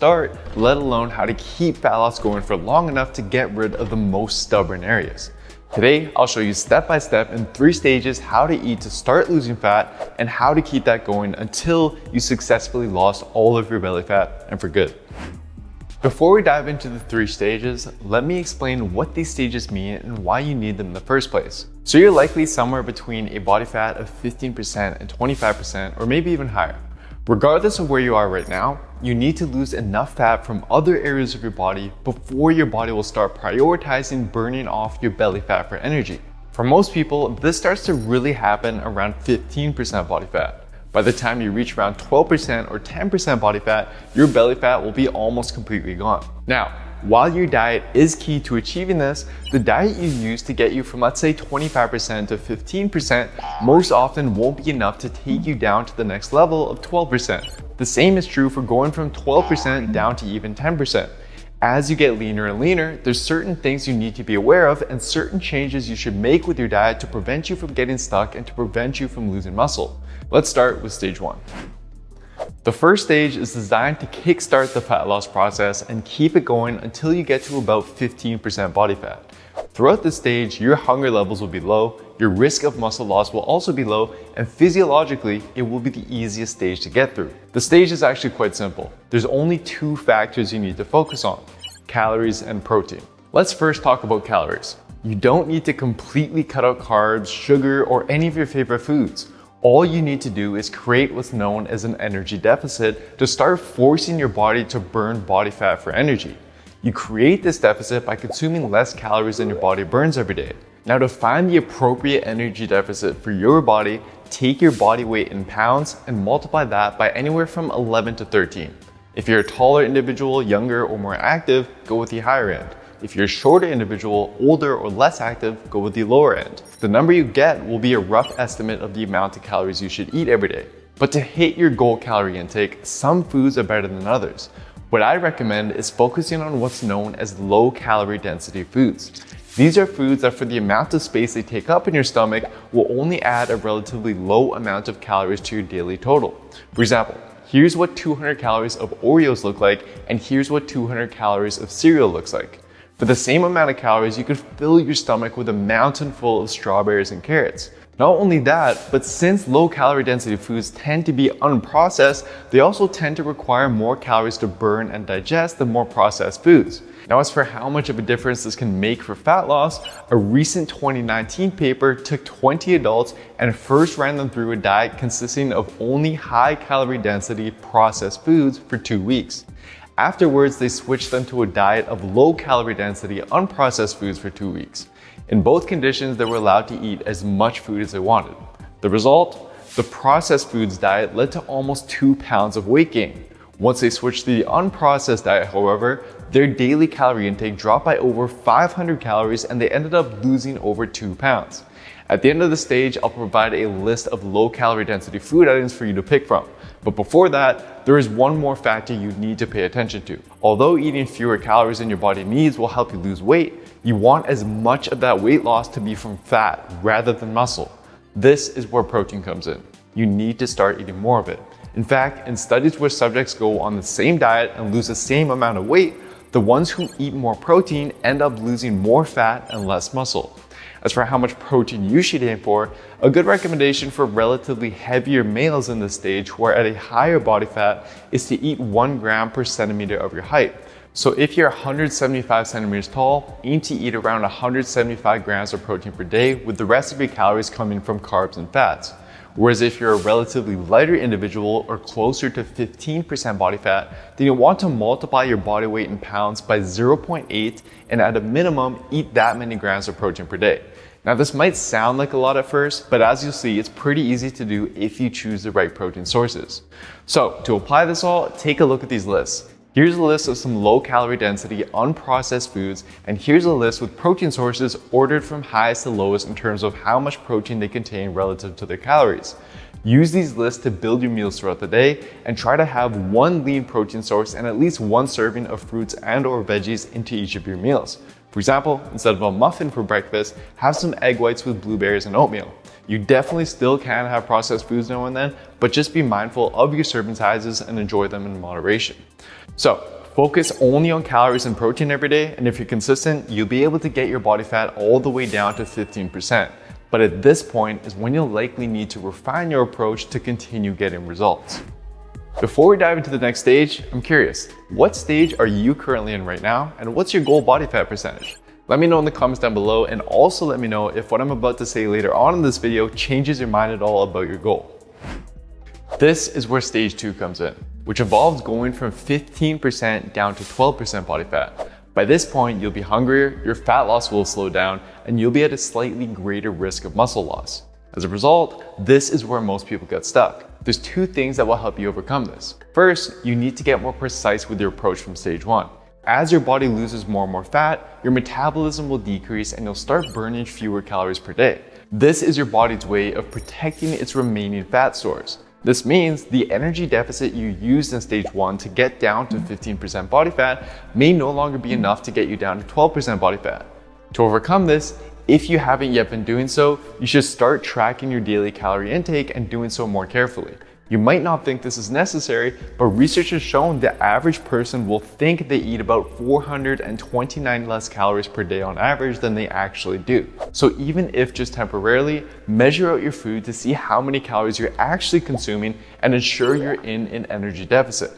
start, let alone how to keep fat loss going for long enough to get rid of the most stubborn areas. Today, I'll show you step by step in 3 stages how to eat to start losing fat and how to keep that going until you successfully lost all of your belly fat and for good. Before we dive into the 3 stages, let me explain what these stages mean and why you need them in the first place. So you're likely somewhere between a body fat of 15% and 25%, or maybe even higher. Regardless of where you are right now, you need to lose enough fat from other areas of your body before your body will start prioritizing burning off your belly fat for energy. For most people, this starts to really happen around 15% body fat. By the time you reach around 12% or 10% body fat, your belly fat will be almost completely gone. Now, while your diet is key to achieving this, the diet you use to get you from, let's say, 25% to 15% most often won't be enough to take you down to the next level of 12%. The same is true for going from 12% down to even 10%. As you get leaner and leaner, there's certain things you need to be aware of and certain changes you should make with your diet to prevent you from getting stuck and to prevent you from losing muscle. Let's start with stage 1. The first stage is designed to kickstart the fat loss process and keep it going until you get to about 15% body fat. Throughout this stage, your hunger levels will be low, your risk of muscle loss will also be low, and physiologically, it will be the easiest stage to get through. The stage is actually quite simple. There's only 2 factors you need to focus on: calories and protein. Let's first talk about calories. You don't need to completely cut out carbs, sugar, or any of your favorite foods. All you need to do is create what's known as an energy deficit to start forcing your body to burn body fat for energy. You create this deficit by consuming less calories than your body burns every day. Now, to find the appropriate energy deficit for your body, take your body weight in pounds and multiply that by anywhere from 11 to 13. If you're a taller individual, younger, or more active, go with the higher end. If you're a shorter individual, older, or less active, go with the lower end. The number you get will be a rough estimate of the amount of calories you should eat every day. But to hit your goal calorie intake, some foods are better than others. What I recommend is focusing on what's known as low calorie density foods. These are foods that, for the amount of space they take up in your stomach, will only add a relatively low amount of calories to your daily total. For example, here's what 200 calories of Oreos look like, and here's what 200 calories of cereal looks like. For the same amount of calories, you could fill your stomach with a mountain full of strawberries and carrots. Not only that, but since low calorie density foods tend to be unprocessed, they also tend to require more calories to burn and digest than more processed foods. Now, as for how much of a difference this can make for fat loss, a recent 2019 paper took 20 adults and first ran them through a diet consisting of only high calorie density processed foods for 2 weeks. Afterwards, they switched them to a diet of low calorie density unprocessed foods for 2 weeks. In both conditions, they were allowed to eat as much food as they wanted. The result? The processed foods diet led to almost 2 pounds of weight gain. Once they switched to the unprocessed diet, however, their daily calorie intake dropped by over 500 calories and they ended up losing over 2 pounds. At the end of the stage, I'll provide a list of low calorie density food items for you to pick from. But before that, there is one more factor you need to pay attention to. Although eating fewer calories than your body needs will help you lose weight, you want as much of that weight loss to be from fat rather than muscle. This is where protein comes in. You need to start eating more of it. In fact, in studies where subjects go on the same diet and lose the same amount of weight, the ones who eat more protein end up losing more fat and less muscle. As for how much protein you should aim for, a good recommendation for relatively heavier males in this stage who are at a higher body fat is to eat 1 gram per centimeter of your height. So if you're 175 centimeters tall, aim to eat around 175 grams of protein per day, with the rest of your calories coming from carbs and fats. Whereas if you're a relatively lighter individual or closer to 15% body fat, then you'll want to multiply your body weight in pounds by 0.8 and at a minimum eat that many grams of protein per day. Now, this might sound like a lot at first, but as you'll see, it's pretty easy to do if you choose the right protein sources. So to apply this all, take a look at these lists. Here's a list of some low calorie density unprocessed foods, and here's a list with protein sources ordered from highest to lowest in terms of how much protein they contain relative to their calories. Use these lists to build your meals throughout the day and try to have 1 lean protein source and at least 1 serving of fruits and or veggies into each of your meals. For example, instead of a muffin for breakfast, have some egg whites with blueberries and oatmeal. You definitely still can have processed foods now and then, but just be mindful of your serving sizes and enjoy them in moderation. So focus only on calories and protein every day, and if you're consistent, you'll be able to get your body fat all the way down to 15%. But at this point is when you'll likely need to refine your approach to continue getting results. Before we dive into the next stage, I'm curious, what stage are you currently in right now, and what's your goal body fat percentage? Let me know in the comments down below, and also let me know if what I'm about to say later on in this video changes your mind at all about your goal. This is where stage 2 comes in, which involves going from 15% down to 12% body fat. By this point, you'll be hungrier, your fat loss will slow down, and you'll be at a slightly greater risk of muscle loss. As a result, this is where most people get stuck. There's 2 things that will help you overcome this. First, you need to get more precise with your approach from stage 1. As your body loses more and more fat, your metabolism will decrease and you'll start burning fewer calories per day. This is your body's way of protecting its remaining fat stores. This means the energy deficit you used in stage 1 to get down to 15% body fat may no longer be enough to get you down to 12% body fat. To overcome this, if you haven't yet been doing so, you should start tracking your daily calorie intake and doing so more carefully. You might not think this is necessary, but research has shown the average person will think they eat about 429 less calories per day on average than they actually do. So even if just temporarily, measure out your food to see how many calories you're actually consuming and ensure you're in an energy deficit.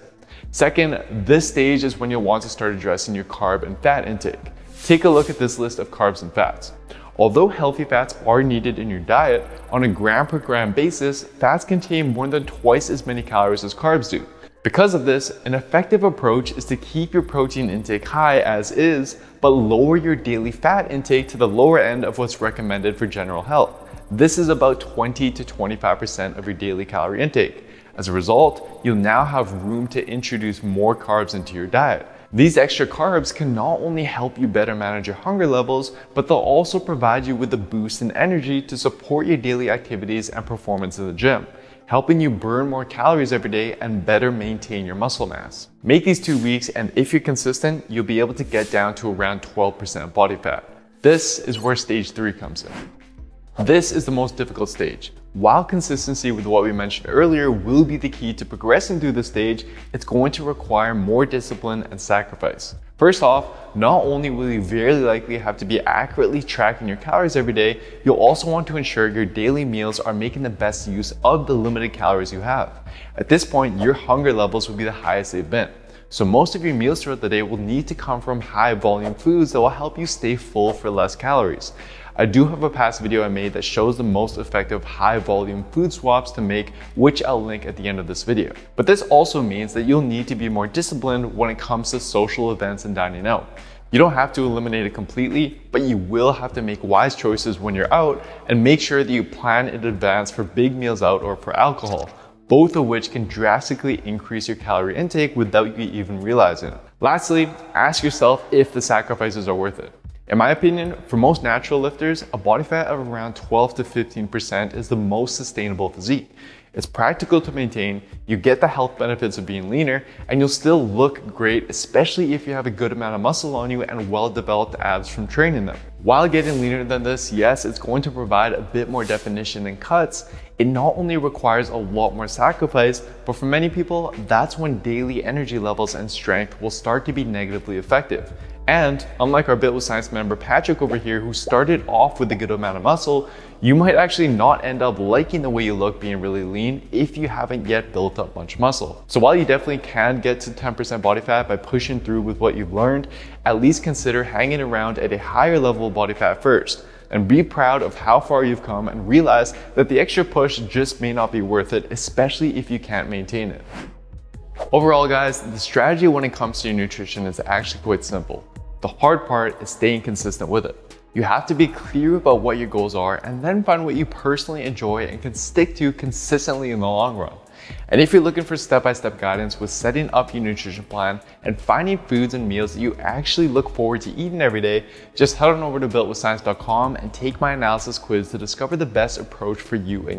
Second, this stage is when you'll want to start addressing your carb and fat intake. Take a look at this list of carbs and fats. Although healthy fats are needed in your diet, on a gram per gram basis, fats contain more than twice as many calories as carbs do. Because of this, an effective approach is to keep your protein intake high as is, but lower your daily fat intake to the lower end of what's recommended for general health. This is about 20 to 25% of your daily calorie intake. As a result, you'll now have room to introduce more carbs into your diet. These extra carbs can not only help you better manage your hunger levels, but they'll also provide you with a boost in energy to support your daily activities and performance in the gym, helping you burn more calories every day and better maintain your muscle mass. Make these 2 weeks, and if you're consistent, you'll be able to get down to around 12% body fat. This is where stage 3 comes in. This is the most difficult stage. While consistency with what we mentioned earlier will be the key to progressing through this stage, it's going to require more discipline and sacrifice. First off, not only will you very likely have to be accurately tracking your calories every day, you'll also want to ensure your daily meals are making the best use of the limited calories you have. At this point, your hunger levels will be the highest they've been. So most of your meals throughout the day will need to come from high volume foods that will help you stay full for less calories. I do have a past video I made that shows the most effective high volume food swaps to make, which I'll link at the end of this video. But this also means that you'll need to be more disciplined when it comes to social events and dining out. You don't have to eliminate it completely, but you will have to make wise choices when you're out and make sure that you plan in advance for big meals out or for alcohol, both of which can drastically increase your calorie intake without you even realizing it. Lastly, ask yourself if the sacrifices are worth it. In my opinion, for most natural lifters, a body fat of around 12 to 15% is the most sustainable physique. It's practical to maintain, you get the health benefits of being leaner, and you'll still look great, especially if you have a good amount of muscle on you and well-developed abs from training them. While getting leaner than this, yes, it's going to provide a bit more definition and cuts. It not only requires a lot more sacrifice, but for many people, that's when daily energy levels and strength will start to be negatively affected. And unlike our Built with Science member Patrick over here, who started off with a good amount of muscle, you might actually not end up liking the way you look being really lean if you haven't yet built up much muscle. So while you definitely can get to 10% body fat by pushing through with what you've learned, at least consider hanging around at a higher level of body fat first. And be proud of how far you've come and realize that the extra push just may not be worth it, especially if you can't maintain it. Overall, guys, the strategy when it comes to your nutrition is actually quite simple. The hard part is staying consistent with it. You have to be clear about what your goals are and then find what you personally enjoy and can stick to consistently in the long run. And if you're looking for step-by-step guidance with setting up your nutrition plan and finding foods and meals that you actually look forward to eating every day, just head on over to builtwithscience.com and take my analysis quiz to discover the best approach for you and